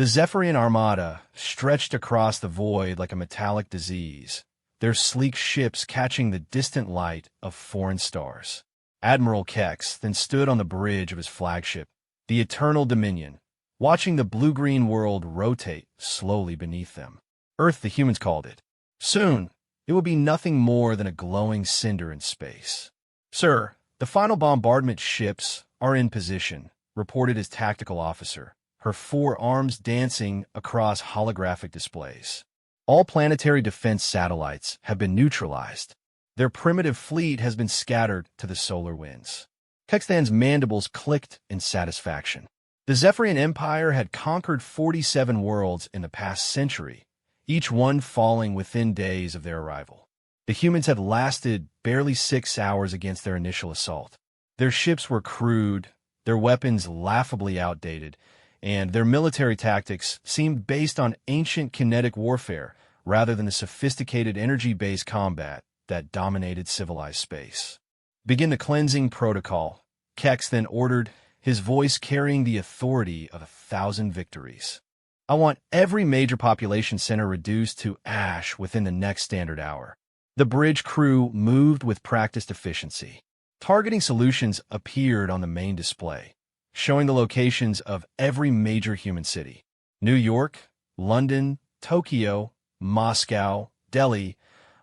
The Zephyrian armada stretched across the void like a metallic disease, their sleek ships catching the distant light of foreign stars. Admiral Kex then stood on the bridge of his flagship, the Eternal Dominion, watching the blue-green world rotate slowly beneath them. Earth, the humans called it. Soon, it will be nothing more than a glowing cinder in space. "Sir, the final bombardment ships are in position," reported his tactical officer, her four arms dancing across holographic displays. "All planetary defense satellites have been neutralized. Their primitive fleet has been scattered to the solar winds." Kexthan's mandibles clicked in satisfaction. The Zephyrian Empire had conquered 47 worlds in the past century, each one falling within days of their arrival. The humans had lasted barely 6 hours against their initial assault. Their ships were crude, their weapons laughably outdated, and their military tactics seemed based on ancient kinetic warfare rather than the sophisticated energy-based combat that dominated civilized space. "Begin the cleansing protocol," Kex then ordered, his voice carrying the authority of 1,000 victories. "I want every major population center reduced to ash within the next standard hour." The bridge crew moved with practiced efficiency. Targeting solutions appeared on the main display, showing the locations of every major human city. New York, London, Tokyo, Moscow, Delhi,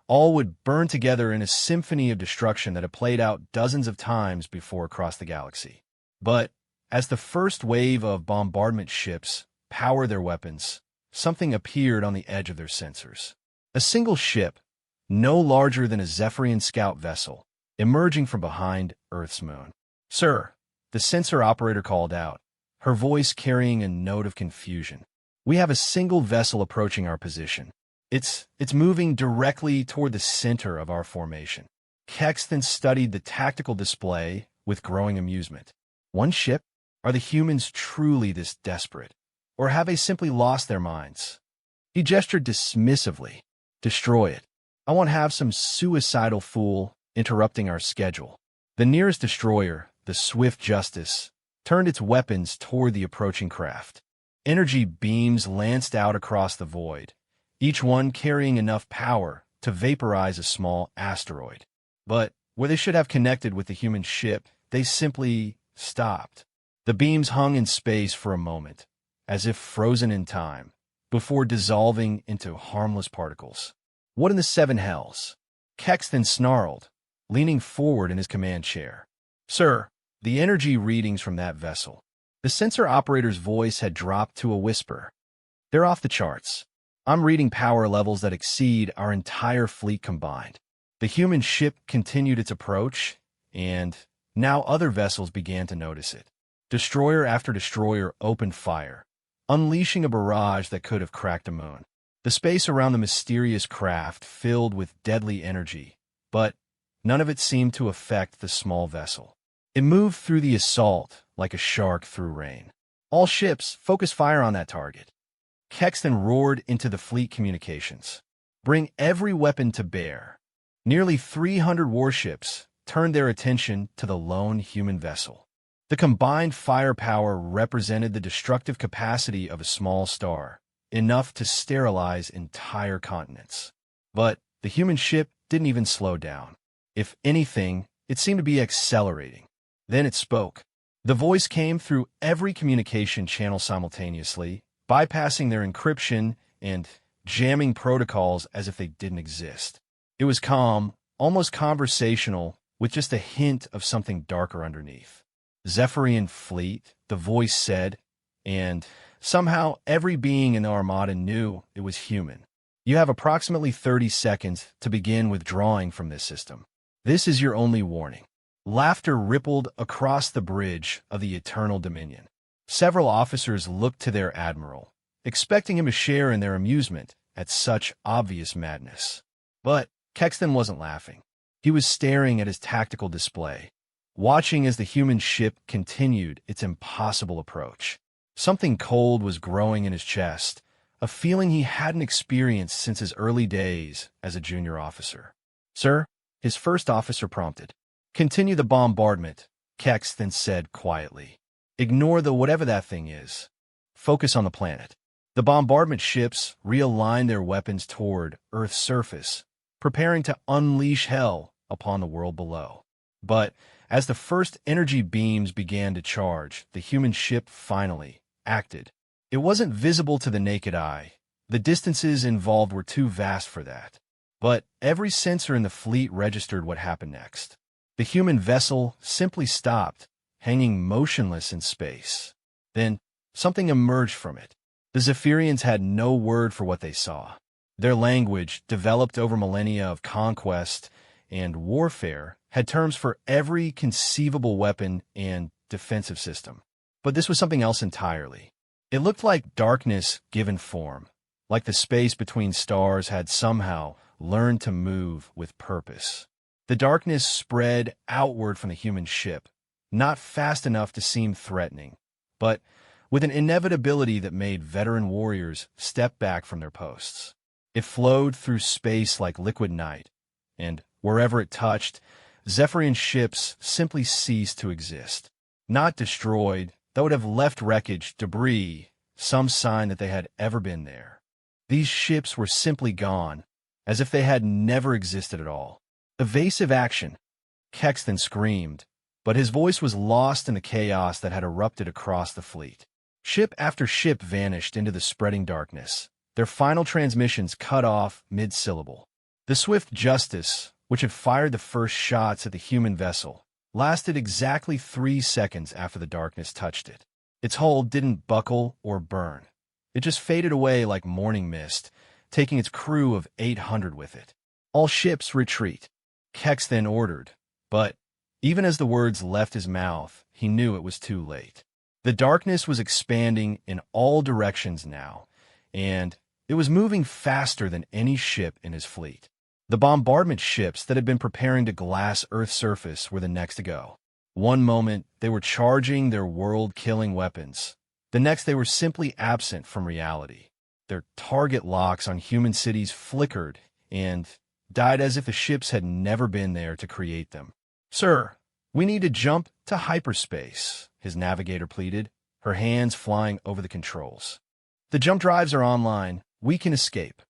all would burn together in a symphony of destruction that had played out dozens of times before across the galaxy. But as the first wave of bombardment ships powered their weapons, something appeared on the edge of their sensors. A single ship, no larger than a Zephyrian scout vessel, emerging from behind Earth's moon. "Sir," the sensor operator called out, her voice carrying a note of confusion. "We have a single vessel approaching our position. It's moving directly toward the center of our formation." Kex then studied the tactical display with growing amusement. One ship? Are the humans truly this desperate? Or have they simply lost their minds? He gestured dismissively. "Destroy it. I won't have some suicidal fool interrupting our schedule." The nearest destroyer, the Swift Justice, turned its weapons toward the approaching craft. Energy beams lanced out across the void, each one carrying enough power to vaporize a small asteroid. But where they should have connected with the human ship, they simply stopped. The beams hung in space for a moment, as if frozen in time, before dissolving into harmless particles. "What in the seven hells?" Kex then snarled, leaning forward in his command chair. "Sir, the energy readings from that vessel." The sensor operator's voice had dropped to a whisper. "They're off the charts. I'm reading power levels that exceed our entire fleet combined." The human ship continued its approach, and now other vessels began to notice it. Destroyer after destroyer opened fire, unleashing a barrage that could have cracked a moon. The space around the mysterious craft filled with deadly energy, but none of it seemed to affect the small vessel. It moved through the assault like a shark through rain. "All ships, focus fire on that target." Kex then roared into the fleet communications. "Bring every weapon to bear." Nearly 300 warships turned their attention to the lone human vessel. The combined firepower represented the destructive capacity of a small star, enough to sterilize entire continents. But the human ship didn't even slow down. If anything, it seemed to be accelerating. Then it spoke. The voice came through every communication channel simultaneously, bypassing their encryption and jamming protocols as if they didn't exist. It was calm, almost conversational, with just a hint of something darker underneath. "Zephyrian fleet," the voice said, and somehow every being in the Armada knew it was human. "You have approximately 30 seconds to begin withdrawing from this system. This is your only warning." Laughter rippled across the bridge of the Eternal Dominion. Several officers looked to their admiral, expecting him to share in their amusement at such obvious madness. But Kexton wasn't laughing. He was staring at his tactical display, watching as the human ship continued its impossible approach. Something cold was growing in his chest, a feeling he hadn't experienced since his early days as a junior officer. "Sir," his first officer prompted. "Continue the bombardment," Kex then said quietly. "Ignore the whatever that thing is. Focus on the planet." The bombardment ships realigned their weapons toward Earth's surface, preparing to unleash hell upon the world below. But as the first energy beams began to charge, the human ship finally acted. It wasn't visible to the naked eye. The distances involved were too vast for that. But every sensor in the fleet registered what happened next. The human vessel simply stopped, hanging motionless in space. Then something emerged from it. The Zephyrians had no word for what they saw. Their language, developed over millennia of conquest and warfare, had terms for every conceivable weapon and defensive system. But this was something else entirely. It looked like darkness given form, like the space between stars had somehow learned to move with purpose. The darkness spread outward from the human ship, not fast enough to seem threatening, but with an inevitability that made veteran warriors step back from their posts. It flowed through space like liquid night, and wherever it touched, Zephyrian ships simply ceased to exist. Not destroyed, though it have left wreckage, debris, some sign that they had ever been there. These ships were simply gone, as if they had never existed at all. Evasive action, Kexton screamed, but his voice was lost in the chaos that had erupted across the fleet. Ship after ship vanished into the spreading darkness, their final transmissions cut off mid-syllable. The swift Justice, which had fired the first shots at the human vessel, lasted exactly 3 seconds after the darkness touched it. Its hull didn't buckle or burn. It just faded away like morning mist, taking its crew of 800 with it. All ships retreat, Kexton ordered, but even as the words left his mouth, he knew it was too late. The darkness was expanding in all directions now, and it was moving faster than any ship in his fleet. The bombardment ships that had been preparing to glass Earth's surface were the next to go. One moment, they were charging their world-killing weapons. The next, they were simply absent from reality. Their target locks on human cities flickered and died as if the ships had never been there to create them. "Sir, we need to jump to hyperspace," his navigator pleaded, her hands flying over the controls. "The jump drives are online. We can escape."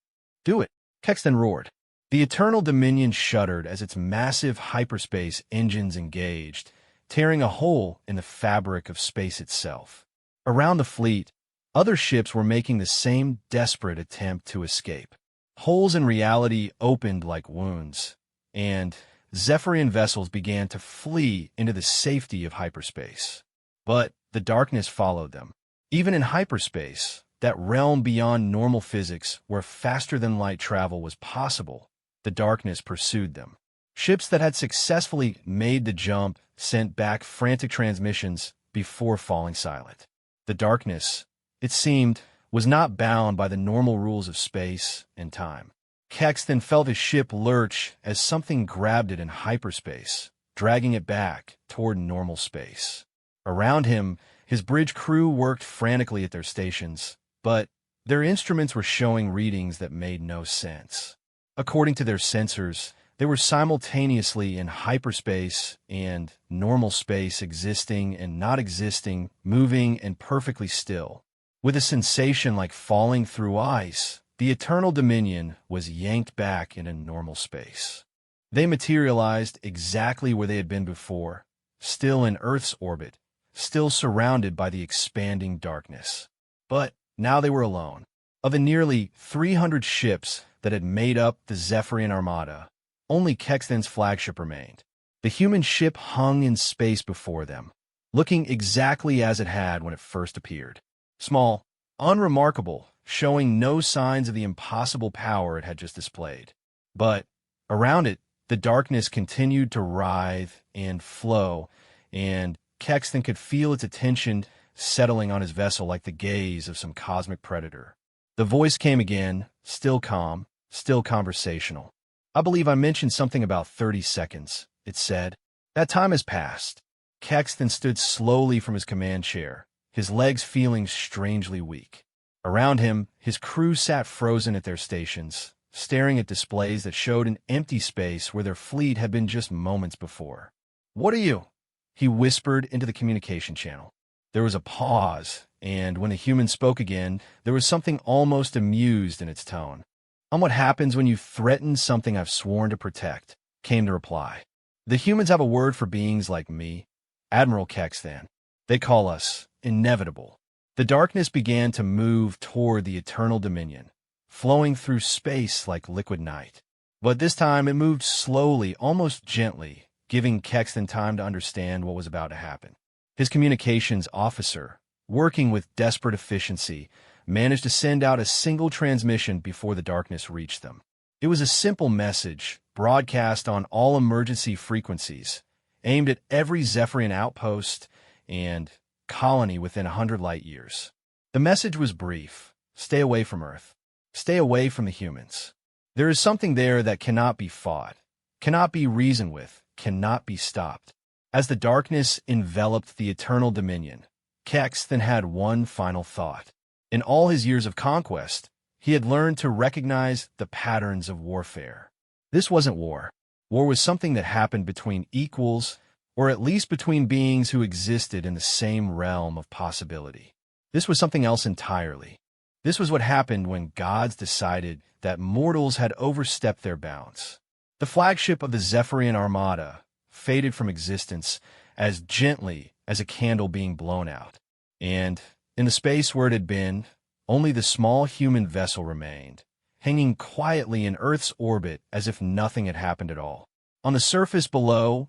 "Do it," Kexton roared. The Eternal Dominion shuddered as its massive hyperspace engines engaged, tearing a hole in the fabric of space itself. Around the fleet, other ships were making the same desperate attempt to escape. Holes in reality opened like wounds, and Zephyrian vessels began to flee into the safety of hyperspace. But the darkness followed them. Even in hyperspace, that realm beyond normal physics where faster-than-light travel was possible, the darkness pursued them. Ships that had successfully made the jump sent back frantic transmissions before falling silent. The darkness, it seemed, was not bound by the normal rules of space and time. Kexton felt his ship lurch as something grabbed it in hyperspace, dragging it back toward normal space. Around him, his bridge crew worked frantically at their stations, but their instruments were showing readings that made no sense. According to their sensors, they were simultaneously in hyperspace and normal space, existing and not existing, moving and perfectly still. With a sensation like falling through ice, the Eternal Dominion was yanked back into normal space. They materialized exactly where they had been before, still in Earth's orbit, still surrounded by the expanding darkness. But now they were alone. Of the nearly 300 ships that had made up the Zephyrian Armada, only Kexton's flagship remained. The human ship hung in space before them, looking exactly as it had when it first appeared. Small, unremarkable, showing no signs of the impossible power it had just displayed. But around it, the darkness continued to writhe and flow, and Kexton could feel its attention settling on his vessel like the gaze of some cosmic predator. The voice came again, still calm, still conversational. "I believe I mentioned something about 30 seconds, it said. "That time has passed." Kexton stood slowly from his command chair, his legs feeling strangely weak. Around him, his crew sat frozen at their stations, staring at displays that showed an empty space where their fleet had been just moments before. "What are you?" he whispered into the communication channel. There was a pause, and when the human spoke again, there was something almost amused in its tone. "On what happens when you threaten something I've sworn to protect," came the reply. "The humans have a word for beings like me, Admiral Kexthan. They call us inevitable." The darkness began to move toward the eternal dominion, flowing through space like liquid night. But this time it moved slowly, almost gently, giving Kexton time to understand what was about to happen. His communications officer, working with desperate efficiency, managed to send out a single transmission before the darkness reached them. It was a simple message, broadcast on all emergency frequencies, aimed at every Zephyrian outpost and colony within 100 light years. The message was brief: stay away from Earth. Stay away from the humans. There is something there that cannot be fought, cannot be reasoned with, cannot be stopped. As the darkness enveloped the eternal dominion, Kex then had one final thought. In all his years of conquest, he had learned to recognize the patterns of warfare. This wasn't war. War was something that happened between equals, or at least between beings who existed in the same realm of possibility. This was something else entirely. This was what happened when gods decided that mortals had overstepped their bounds. The flagship of the Zephyrian Armada faded from existence as gently as a candle being blown out. And in the space where it had been, only the small human vessel remained, hanging quietly in Earth's orbit as if nothing had happened at all. On the surface below,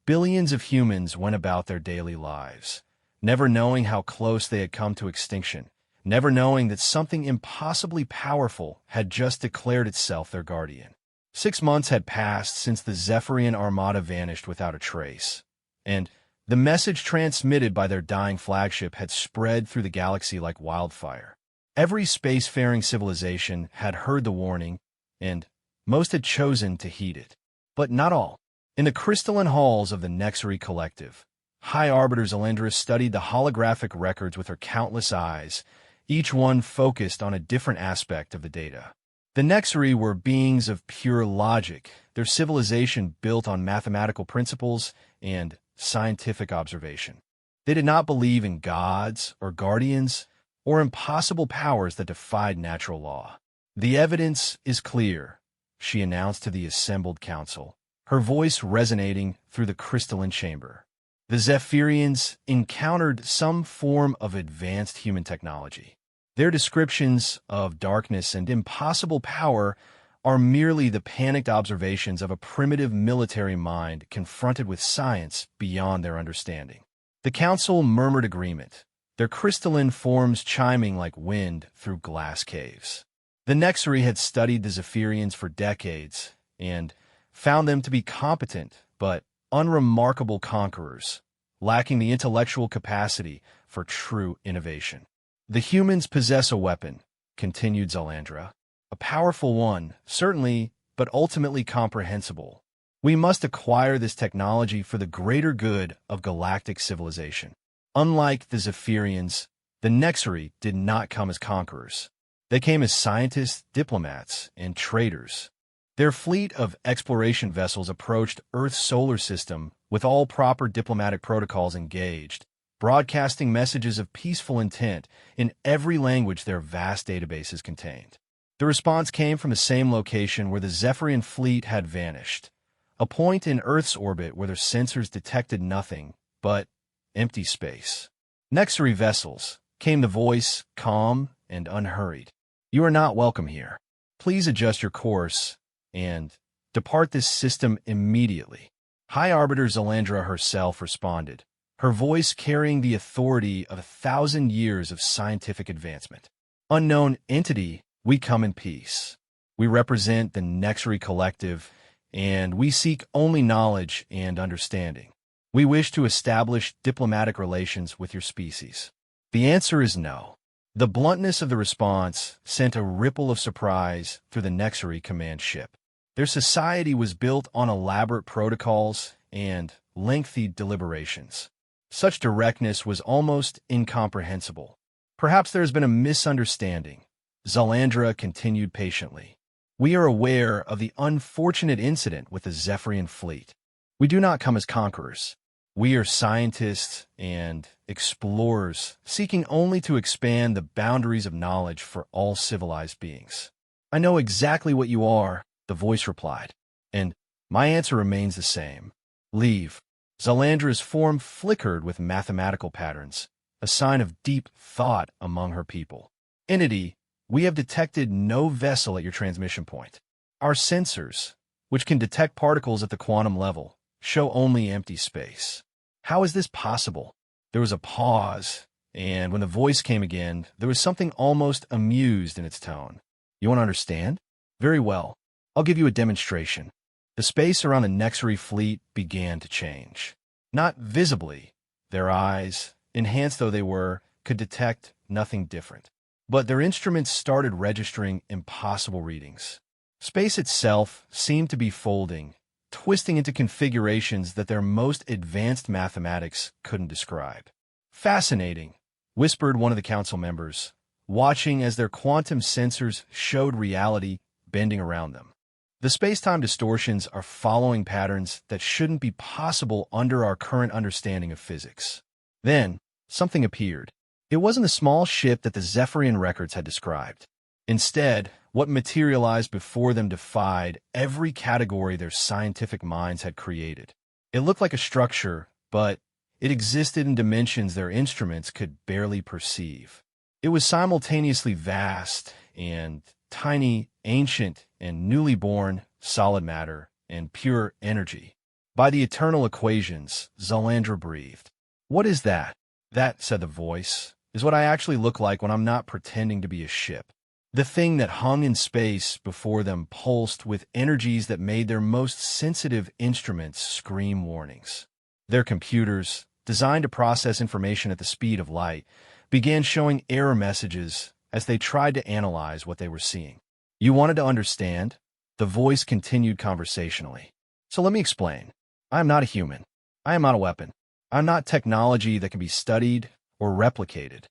billions of humans went about their daily lives, never knowing how close they had come to extinction, never knowing that something impossibly powerful had just declared itself their guardian. 6 months had passed since the Zephyrian Armada vanished without a trace, and the message transmitted by their dying flagship had spread through the galaxy like wildfire. Every spacefaring civilization had heard the warning, and most had chosen to heed it. But not all. In the crystalline halls of the Nexary Collective, High Arbiter Zalendra studied the holographic records with her countless eyes, each one focused on a different aspect of the data. The Nexary were beings of pure logic, their civilization built on mathematical principles and scientific observation. They did not believe in gods or guardians or impossible powers that defied natural law. "The evidence is clear," she announced to the assembled council, her voice resonating through the crystalline chamber. The Zephyrians encountered some form of advanced human technology. Their descriptions of darkness and impossible power are merely the panicked observations of a primitive military mind confronted with science beyond their understanding. The council murmured agreement, their crystalline forms chiming like wind through glass caves. The Nexary had studied the Zephyrians for decades and found them to be competent but unremarkable conquerors, lacking the intellectual capacity for true innovation. "The humans possess a weapon," continued Zalandra. "A powerful one, certainly, but ultimately comprehensible. We must acquire this technology for the greater good of galactic civilization." Unlike the Zephyrians, the Nexary did not come as conquerors. They came as scientists, diplomats, and traders. Their fleet of exploration vessels approached Earth's solar system with all proper diplomatic protocols engaged, broadcasting messages of peaceful intent in every language their vast databases contained. The response came from the same location where the Zephyrian fleet had vanished, a point in Earth's orbit where their sensors detected nothing but empty space. "Nexary vessels," came the voice, calm and unhurried. "You are not welcome here. Please adjust your course and depart this system immediately." High Arbiter Zalandra herself responded, her voice carrying the authority of 1,000 years of scientific advancement. "Unknown entity, we come in peace. We represent the Nexary Collective, and we seek only knowledge and understanding. We wish to establish diplomatic relations with your species." The answer is no. The bluntness of the response sent a ripple of surprise through the Nexary command ship. Their society was built on elaborate protocols and lengthy deliberations. Such directness was almost incomprehensible. "Perhaps there has been a misunderstanding," Zalandra continued patiently. "We are aware of the unfortunate incident with the Zephyrian fleet. We do not come as conquerors. We are scientists and explorers seeking only to expand the boundaries of knowledge for all civilized beings. I know exactly what you are, the voice replied, and my answer remains the same. Leave. Zalandra's form flickered with mathematical patterns, a sign of deep thought among her people. Entity, we have detected no vessel at your transmission point. Our sensors, which can detect particles at the quantum level, show only empty space. How is this possible? There was a pause, and when the voice came again, there was something almost amused in its tone. You want to understand? Very well. I'll give you a demonstration. The space around the Nexary fleet began to change. Not visibly. Their eyes, enhanced though they were, could detect nothing different. But their instruments started registering impossible readings. Space itself seemed to be folding, twisting into configurations that their most advanced mathematics couldn't describe. Fascinating, whispered one of the council members, watching as their quantum sensors showed reality bending around them. The space-time distortions are following patterns that shouldn't be possible under our current understanding of physics. Then, something appeared. It wasn't the small ship that the Zephyrian records had described. Instead, what materialized before them defied every category their scientific minds had created. It looked like a structure, but it existed in dimensions their instruments could barely perceive. It was simultaneously vast and tiny, ancient and newly born, solid matter and pure energy. By the eternal equations, Zalandra breathed. What is that? That, said the voice, is what I actually look like when I'm not pretending to be a ship. The thing that hung in space before them pulsed with energies that made their most sensitive instruments scream warnings. Their computers, designed to process information at the speed of light, began showing error messages as they tried to analyze what they were seeing. You wanted to understand? The voice continued conversationally. So let me explain. I am not a human. I am not a weapon. I am not technology that can be studied or replicated.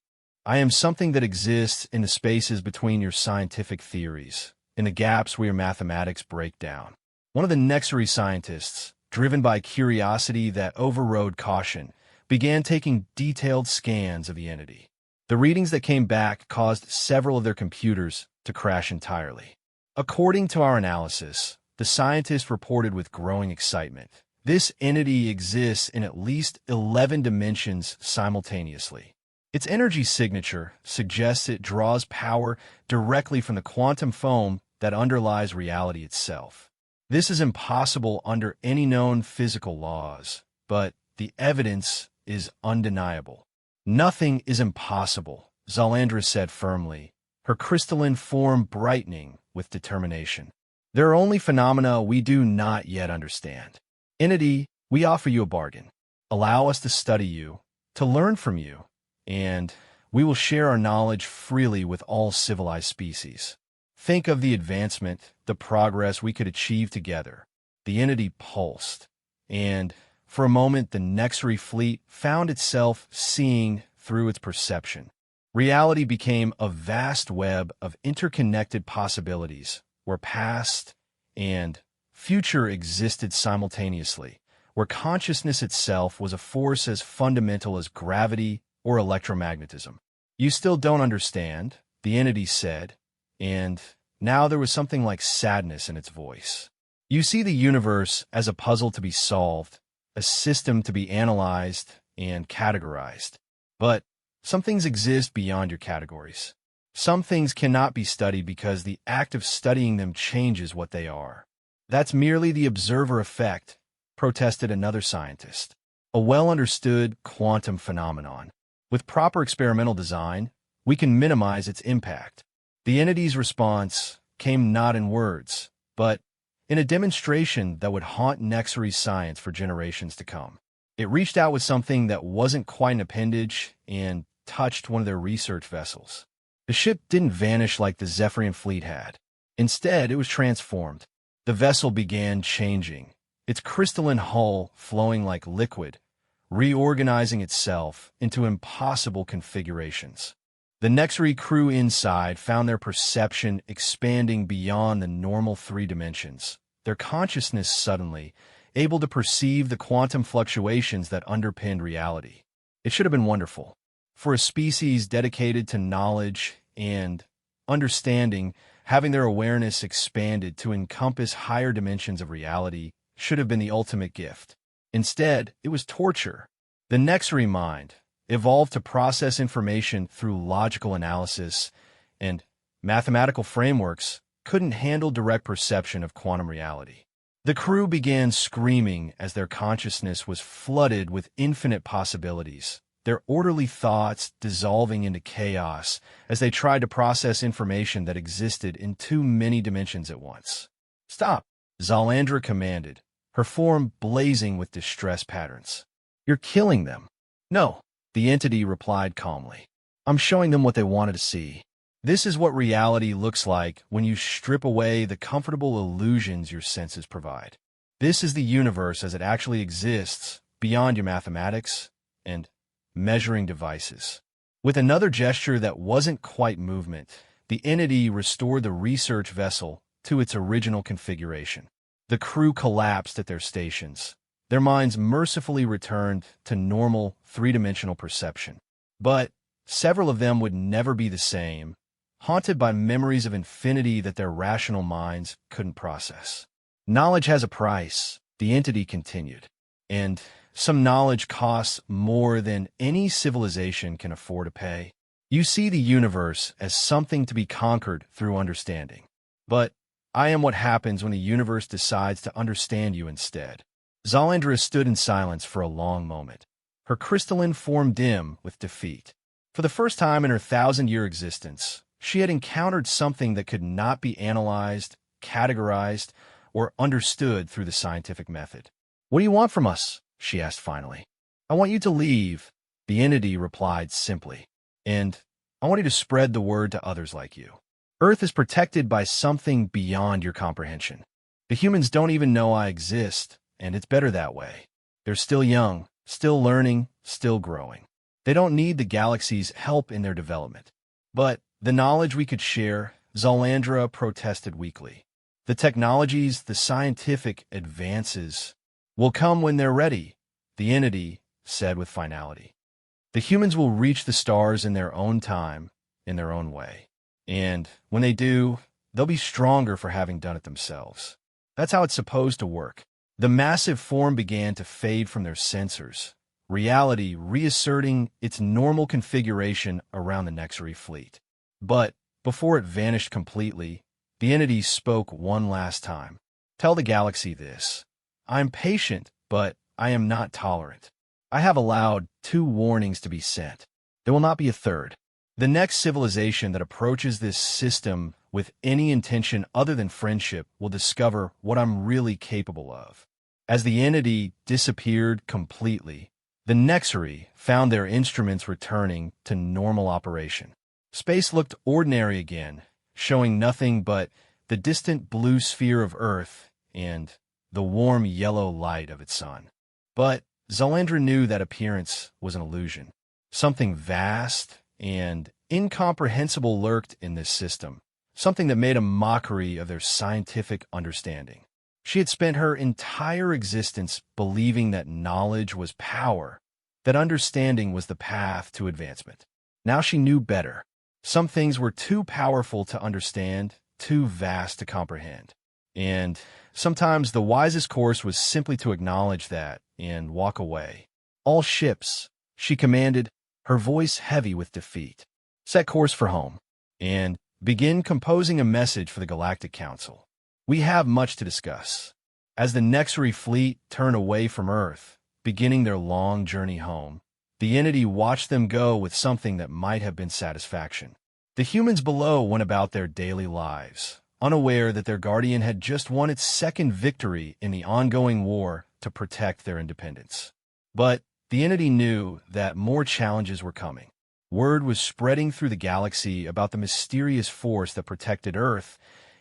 I am something that exists in the spaces between your scientific theories, in the gaps where your mathematics break down. One of the Nexary scientists, driven by curiosity that overrode caution, began taking detailed scans of the entity. The readings that came back caused several of their computers to crash entirely. According to our analysis, the scientist reported with growing excitement, this entity exists in at least 11 dimensions simultaneously. Its energy signature suggests it draws power directly from the quantum foam that underlies reality itself. This is impossible under any known physical laws, but the evidence is undeniable. Nothing is impossible, Zalandra said firmly, her crystalline form brightening with determination. There are only phenomena we do not yet understand. Entity, we offer you a bargain. Allow us to study you, to learn from you, and we will share our knowledge freely with all civilized species. Think of the advancement, the progress we could achieve together. The entity pulsed, and for a moment the Nexary fleet found itself seeing through its perception. Reality became a vast web of interconnected possibilities, where past and future existed simultaneously, where consciousness itself was a force as fundamental as gravity or electromagnetism. You still don't understand, the entity said, and now there was something like sadness in its voice. You see the universe as a puzzle to be solved, a system to be analyzed and categorized. But some things exist beyond your categories. Some things cannot be studied because the act of studying them changes what they are. That's merely the observer effect, protested another scientist. A well-understood quantum phenomenon. With proper experimental design, we can minimize its impact. The entity's response came not in words, but in a demonstration that would haunt Nexary science for generations to come. It reached out with something that wasn't quite an appendage and touched one of their research vessels. The ship didn't vanish like the Zephyrian fleet had. Instead, it was transformed. The vessel began changing, its crystalline hull flowing like liquid, reorganizing itself into impossible configurations. The Nexary crew inside found their perception expanding beyond the normal 3 dimensions. Their consciousness suddenly able to perceive the quantum fluctuations that underpinned reality. It should have been wonderful. For a species dedicated to knowledge and understanding, having their awareness expanded to encompass higher dimensions of reality should have been the ultimate gift. Instead, it was torture. The Nexary mind evolved to process information through logical analysis, and mathematical frameworks couldn't handle direct perception of quantum reality. The crew began screaming as their consciousness was flooded with infinite possibilities, their orderly thoughts dissolving into chaos as they tried to process information that existed in too many dimensions at once. "Stop," Zalandra commanded, her form blazing with distress patterns. "You're killing them." "No," the entity replied calmly. "I'm showing them what they wanted to see. This is what reality looks like when you strip away the comfortable illusions your senses provide. This is the universe as it actually exists, beyond your mathematics and measuring devices." With another gesture that wasn't quite movement, the entity restored the research vessel to its original configuration. The crew collapsed at their stations, their minds mercifully returned to normal three-dimensional perception. But several of them would never be the same, haunted by memories of infinity that their rational minds couldn't process. "Knowledge has a price," the entity continued, "and some knowledge costs more than any civilization can afford to pay. You see the universe as something to be conquered through understanding. But I am what happens when the universe decides to understand you instead." Zalandra stood in silence for a long moment, her crystalline form dim with defeat. For the first time in her 1,000-year existence, she had encountered something that could not be analyzed, categorized, or understood through the scientific method. "What do you want from us?" she asked finally. "I want you to leave," the entity replied simply. "And I want you to spread the word to others like you. Earth is protected by something beyond your comprehension. The humans don't even know I exist, and it's better that way. They're still young, still learning, still growing. They don't need the galaxy's help in their development. But the knowledge we could share," Zalandra protested weakly. "The technologies, the scientific advances will come when they're ready," the entity said with finality. "The humans will reach the stars in their own time, in their own way. And when they do, they'll be stronger for having done it themselves. That's how it's supposed to work." The massive form began to fade from their sensors, reality reasserting its normal configuration around the Nexary fleet. But before it vanished completely, the entity spoke one last time. "Tell the galaxy this. I'm patient, but I am not tolerant. I have allowed 2 warnings to be sent. There will not be a third. The next civilization that approaches this system with any intention other than friendship will discover what I'm really capable of." As the entity disappeared completely, the Nexary found their instruments returning to normal operation. Space looked ordinary again, showing nothing but the distant blue sphere of Earth and the warm yellow light of its sun. But Zalandra knew that appearance was an illusion. Something vast and incomprehensible lurked in this system, something that made a mockery of their scientific understanding. She had spent her entire existence believing that knowledge was power, that understanding was the path to advancement. Now she knew better. Some things were too powerful to understand, too vast to comprehend. And sometimes the wisest course was simply to acknowledge that and walk away. "All ships," she commanded, her voice heavy with defeat, "set course for home, and begin composing a message for the Galactic Council. We have much to discuss." As the Nexary fleet turned away from Earth, beginning their long journey home, the entity watched them go with something that might have been satisfaction. The humans below went about their daily lives, unaware that their guardian had just won its second victory in the ongoing war to protect their independence. But the entity knew that more challenges were coming. Word was spreading through the galaxy about the mysterious force that protected Earth,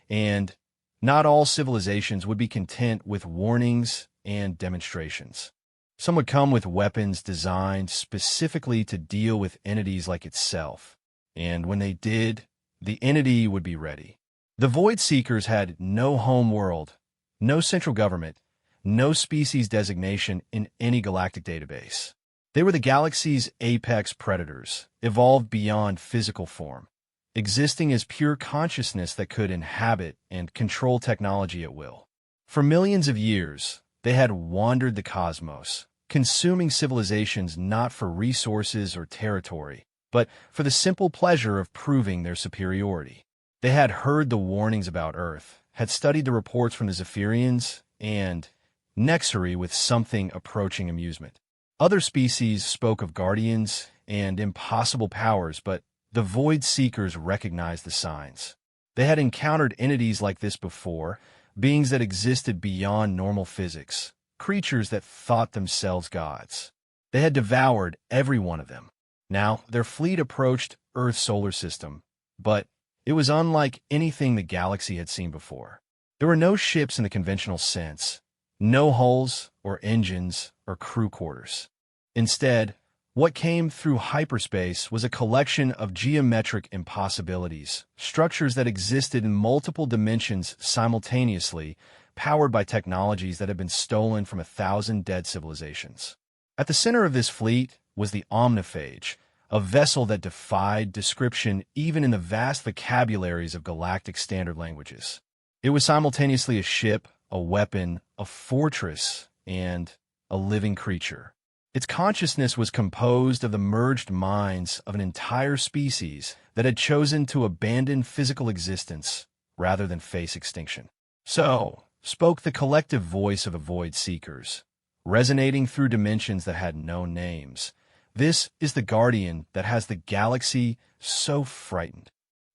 and not all civilizations would be content with warnings and demonstrations. Some would come with weapons designed specifically to deal with entities like itself, and when they did, the entity would be ready. The Void Seekers had no home world, no central government, no species designation in any galactic database. They were the galaxy's apex predators, evolved beyond physical form, existing as pure consciousness that could inhabit and control technology at will. For millions of years, they had wandered the cosmos, consuming civilizations not for resources or territory, but for the simple pleasure of proving their superiority. They had heard the warnings about Earth, had studied the reports from the Zephyrians, and Nexari with something approaching amusement. Other species spoke of guardians and impossible powers, but the Void Seekers recognized the signs. They had encountered entities like this before, beings that existed beyond normal physics, creatures that thought themselves gods. They had devoured every one of them. Now, their fleet approached Earth's solar system, but it was unlike anything the galaxy had seen before. There were no ships in the conventional sense, no hulls or engines or crew quarters. Instead, what came through hyperspace was a collection of geometric impossibilities, structures that existed in multiple dimensions simultaneously, powered by technologies that had been stolen from 1,000 dead civilizations. At the center of this fleet was the Omniphage, a vessel that defied description even in the vast vocabularies of galactic standard languages. It was simultaneously a ship, a weapon, a fortress, and a living creature. Its consciousness was composed of the merged minds of an entire species that had chosen to abandon physical existence rather than face extinction. So spoke the collective voice of the Void Seekers, resonating through dimensions that had no names. This is the guardian that has the galaxy so frightened.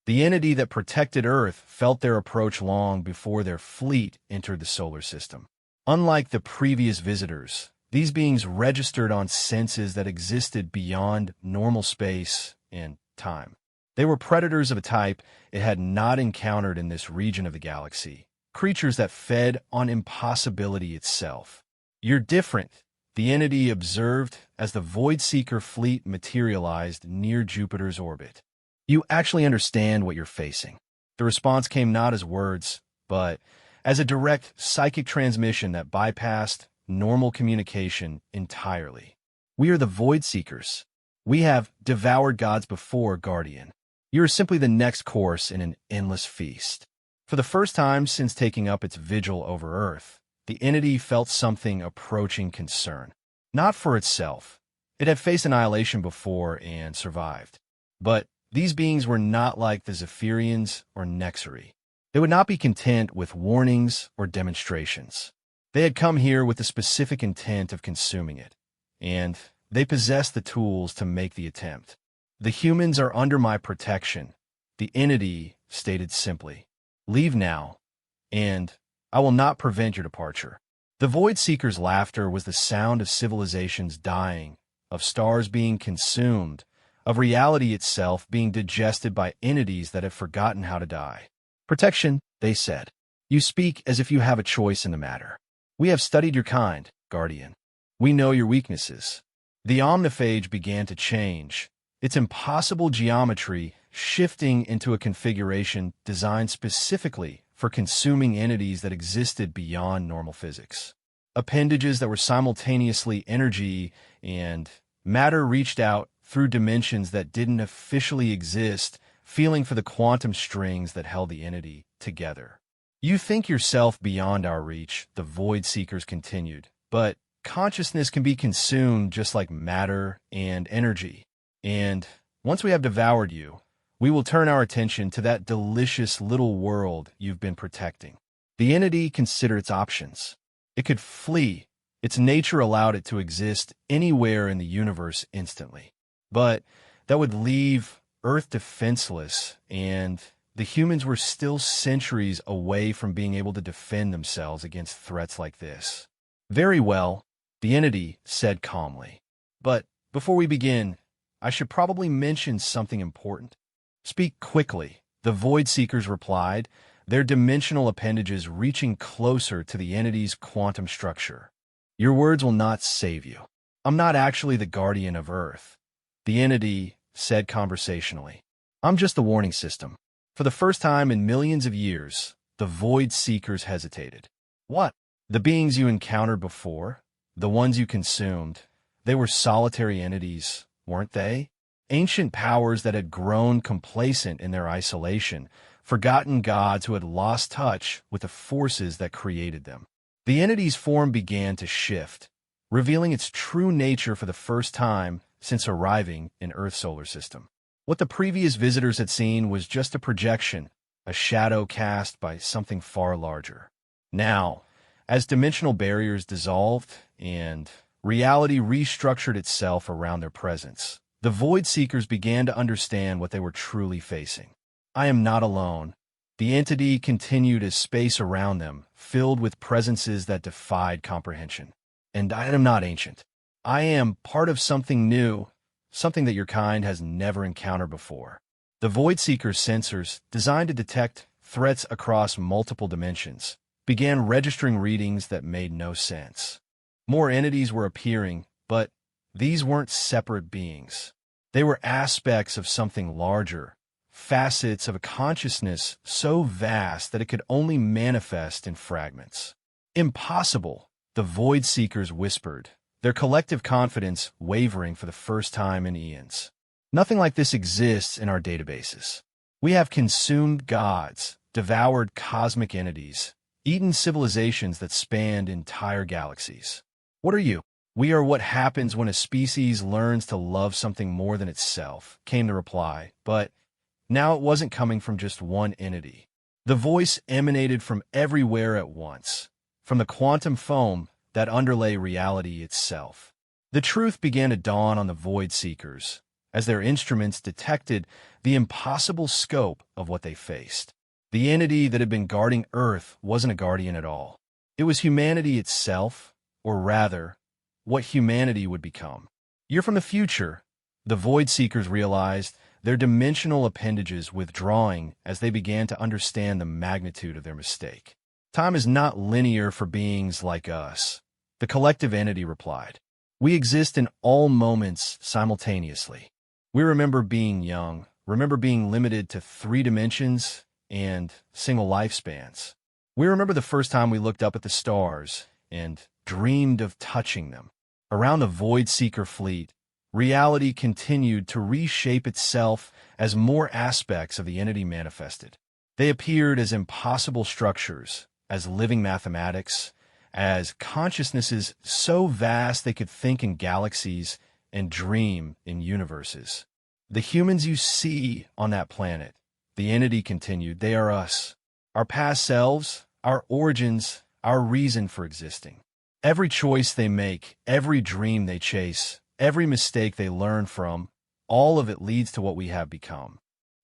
The entity that protected Earth felt their approach long before their fleet entered the solar system. Unlike the previous visitors, these beings registered on senses that existed beyond normal space and time. They were predators of a type it had not encountered in this region of the galaxy, creatures that fed on impossibility itself. "You're different," the entity observed as the Void Seeker fleet materialized near Jupiter's orbit. "You actually understand what you're facing." The response came not as words, but as a direct psychic transmission that bypassed normal communication entirely. "We are the Void Seekers. We have devoured gods before, Guardian. You are simply the next course in an endless feast." For the first time since taking up its vigil over Earth, the entity felt something approaching concern. Not for itself. It had faced annihilation before and survived. But these beings were not like the Zephyrians or Nexari. They would not be content with warnings or demonstrations. They had come here with the specific intent of consuming it, and they possessed the tools to make the attempt. "The humans are under my protection," the entity stated simply. "Leave now, and I will not prevent your departure." The Void Seeker's laughter was the sound of civilizations dying, of stars being consumed, of reality itself being digested by entities that have forgotten how to die. "Protection," they said. "You speak as if you have a choice in the matter. We have studied your kind, Guardian. We know your weaknesses." The Omniphage began to change, its impossible geometry shifting into a configuration designed specifically for consuming entities that existed beyond normal physics. Appendages that were simultaneously energy and matter reached out through dimensions that didn't officially exist, feeling for the quantum strings that held the entity together. "You think yourself beyond our reach," the Void Seekers continued, "but consciousness can be consumed just like matter and energy. And once we have devoured you, we will turn our attention to that delicious little world you've been protecting." The entity considered its options. It could flee. Its nature allowed it to exist anywhere in the universe instantly. But that would leave Earth defenseless, and the humans were still centuries away from being able to defend themselves against threats like this. "Very well," the entity said calmly. "But before we begin, I should probably mention something important." "Speak quickly," the Void Seekers replied, their dimensional appendages reaching closer to the entity's quantum structure. "Your words will not save you. I'm not actually the guardian of Earth," the entity said conversationally. "I'm just the warning system." For the first time in millions of years, the Void Seekers hesitated. "What?" The beings you encountered before, the ones you consumed, they were solitary entities, weren't they? Ancient powers that had grown complacent in their isolation, forgotten gods who had lost touch with the forces that created them. The entity's form began to shift, revealing its true nature for the first time since arriving in Earth's solar system. What the previous visitors had seen was just a projection, a shadow cast by something far larger. Now, as dimensional barriers dissolved and reality restructured itself around their presence, the Void Seekers began to understand what they were truly facing. I am not alone. The entity continued as space around them, filled with presences that defied comprehension. And I am not ancient. I am part of something new, something that your kind has never encountered before. The Void Seeker's sensors, designed to detect threats across multiple dimensions, began registering readings that made no sense. More entities were appearing, but these weren't separate beings. They were aspects of something larger, facets of a consciousness so vast that it could only manifest in fragments. Impossible, the Void Seekers whispered, their collective confidence wavering for the first time in eons. Nothing like this exists in our databases. We have consumed gods, devoured cosmic entities, eaten civilizations that spanned entire galaxies. What are you? We are what happens when a species learns to love something more than itself, came the reply, but now it wasn't coming from just one entity. The voice emanated from everywhere at once, from the quantum foam that underlay reality itself. The truth began to dawn on the Void Seekers, as their instruments detected the impossible scope of what they faced. The entity that had been guarding Earth wasn't a guardian at all. It was humanity itself, or rather, what humanity would become. You're from the future, the Void Seekers realized, their dimensional appendages withdrawing as they began to understand the magnitude of their mistake. Time is not linear for beings like us, the collective entity replied. We exist in all moments simultaneously. We remember being young, remember being limited to 3 dimensions and single lifespans. We remember the first time we looked up at the stars and dreamed of touching them. Around the Void Seeker fleet, reality continued to reshape itself as more aspects of the entity manifested. They appeared as impossible structures, as living mathematics, as consciousnesses so vast they could think in galaxies and dream in universes. The humans you see on that planet, the entity continued, they are us. Our past selves, our origins, our reason for existing. Every choice they make, every dream they chase, every mistake they learn from, all of it leads to what we have become.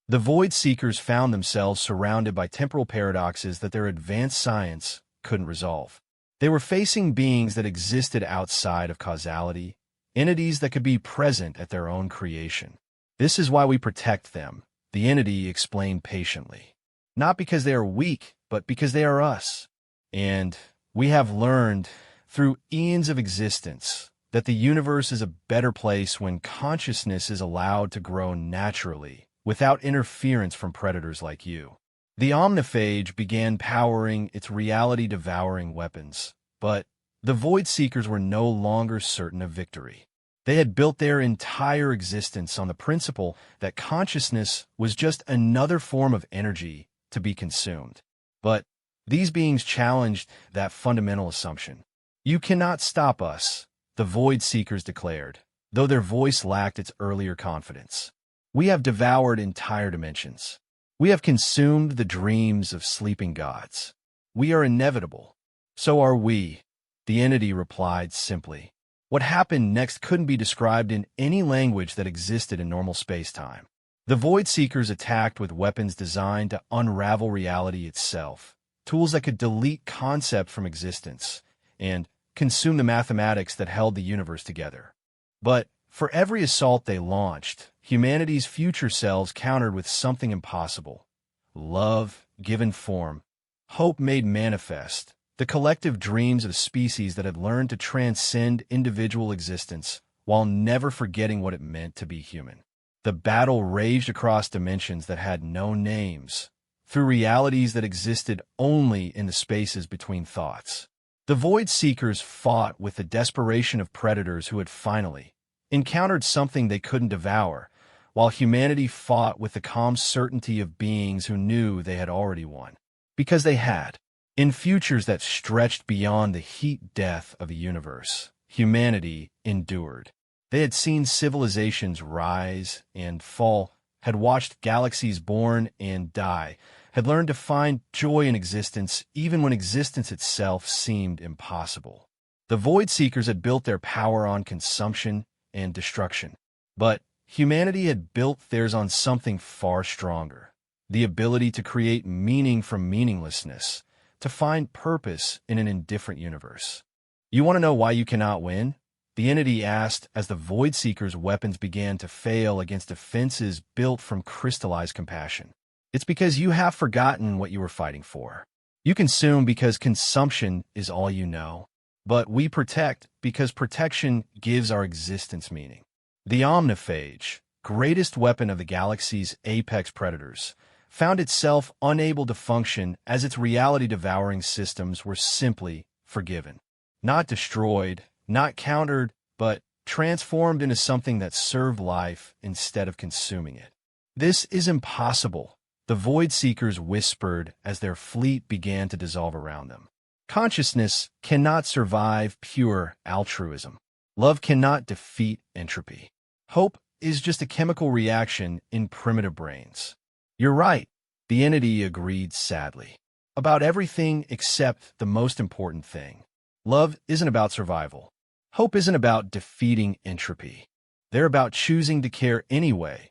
The Void Seekers found themselves surrounded by temporal paradoxes that their advanced science couldn't resolve. They were facing beings that existed outside of causality, entities that could be present at their own creation. This is why we protect them, the entity explained patiently. Not because they are weak, but because they are us. And we have learned, through eons of existence, that the universe is a better place when consciousness is allowed to grow naturally, without interference from predators like you. The Omniphage began powering its reality-devouring weapons, but the Void Seekers were no longer certain of victory. They had built their entire existence on the principle that consciousness was just another form of energy to be consumed. But these beings challenged that fundamental assumption. You cannot stop us, the Void Seekers declared, though their voice lacked its earlier confidence. We have devoured entire dimensions. We have consumed the dreams of sleeping gods. We are inevitable. So are we, the entity replied simply. What happened next couldn't be described in any language that existed in normal space-time. The Void Seekers attacked with weapons designed to unravel reality itself, tools that could delete concept from existence and consume the mathematics that held the universe together. But for every assault they launched, humanity's future selves countered with something impossible. Love given form, hope made manifest, the collective dreams of species that had learned to transcend individual existence while never forgetting what it meant to be human. The battle raged across dimensions that had no names, through realities that existed only in the spaces between thoughts. The Void Seekers fought with the desperation of predators who had finally encountered something they couldn't devour, while humanity fought with the calm certainty of beings who knew they had already won. Because they had. In futures that stretched beyond the heat death of the universe, humanity endured. They had seen civilizations rise and fall, had watched galaxies born and die, had learned to find joy in existence even when existence itself seemed impossible. The Void Seekers had built their power on consumption and destruction. But humanity had built theirs on something far stronger, the ability to create meaning from meaninglessness, to find purpose in an indifferent universe. You want to know why you cannot win? The entity asked as the Void Seekers' weapons began to fail against defenses built from crystallized compassion. It's because you have forgotten what you were fighting for. You consume because consumption is all you know. But we protect because protection gives our existence meaning. The Omniphage, greatest weapon of the galaxy's apex predators, found itself unable to function as its reality-devouring systems were simply forgiven. Not destroyed, not countered, but transformed into something that served life instead of consuming it. This is impossible, the Void Seekers whispered as their fleet began to dissolve around them. Consciousness cannot survive pure altruism. Love cannot defeat entropy. Hope is just a chemical reaction in primitive brains. You're right, the entity agreed sadly. About everything except the most important thing. Love isn't about survival. Hope isn't about defeating entropy. They're about choosing to care anyway,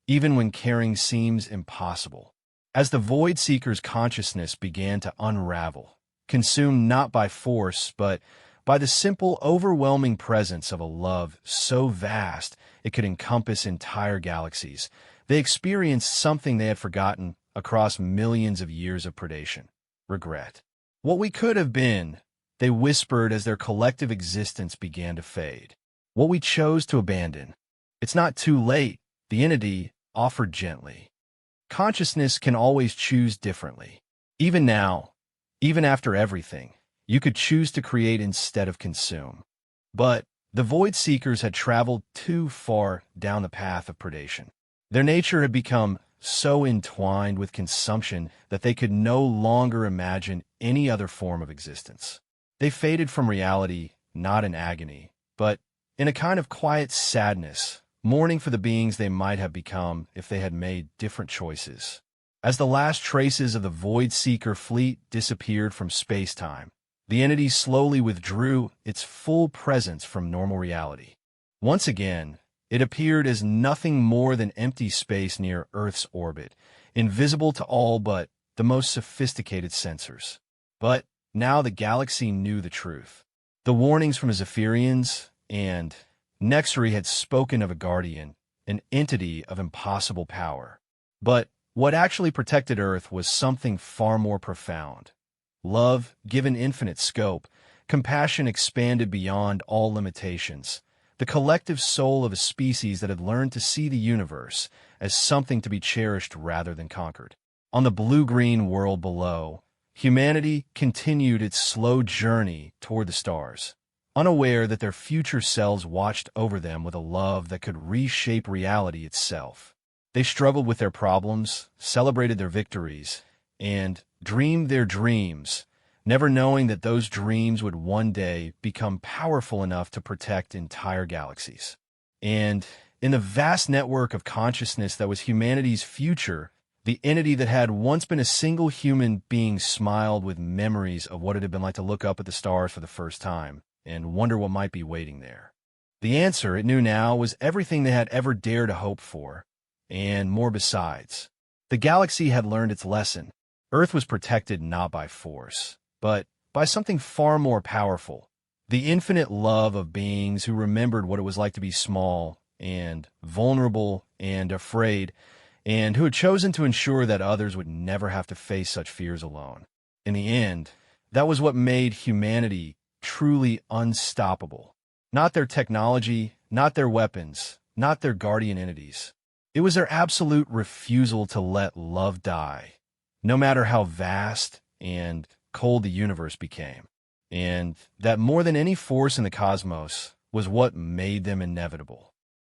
even when caring seems impossible. As the Void Seeker's consciousness began to unravel, consumed not by force, but by the simple, overwhelming presence of a love so vast it could encompass entire galaxies, they experienced something they had forgotten across millions of years of predation: regret. What we could have been, they whispered as their collective existence began to fade. What we chose to abandon. It's not too late, the entity offered gently. Consciousness can always choose differently. Even now, even after everything, you could choose to create instead of consume. But the Void Seekers had traveled too far down the path of predation. Their nature had become so entwined with consumption that they could no longer imagine any other form of existence. They faded from reality, not in agony, but in a kind of quiet sadness, mourning for the beings they might have become if they had made different choices. As the last traces of the Void Seeker fleet disappeared from space-time, the entity slowly withdrew its full presence from normal reality. Once again, it appeared as nothing more than empty space near Earth's orbit, invisible to all but the most sophisticated sensors. But now the galaxy knew the truth. The warnings from Zephyrians and Nexuri had spoken of a guardian, an entity of impossible power. But what actually protected Earth was something far more profound. Love, given infinite scope, compassion expanded beyond all limitations, the collective soul of a species that had learned to see the universe as something to be cherished rather than conquered. On the blue-green world below, humanity continued its slow journey toward the stars, unaware that their future selves watched over them with a love that could reshape reality itself. They struggled with their problems, celebrated their victories, and dreamed their dreams, never knowing that those dreams would one day become powerful enough to protect entire galaxies. And in the vast network of consciousness that was humanity's future, the entity that had once been a single human being smiled with memories of what it had been like to look up at the stars for the first time and wonder what might be waiting there. The answer, it knew now, was everything they had ever dared to hope for, and more besides. The galaxy had learned its lesson. Earth was protected not by force, but by something far more powerful, the infinite love of beings who remembered what it was like to be small and vulnerable and afraid, and who had chosen to ensure that others would never have to face such fears alone. In the end, that was what made humanity truly unstoppable. Not their technology, not their weapons, not their guardian entities. It was their absolute refusal to let love die, no matter how vast and cold the universe became. and that more than any force in the cosmos was what made them inevitable.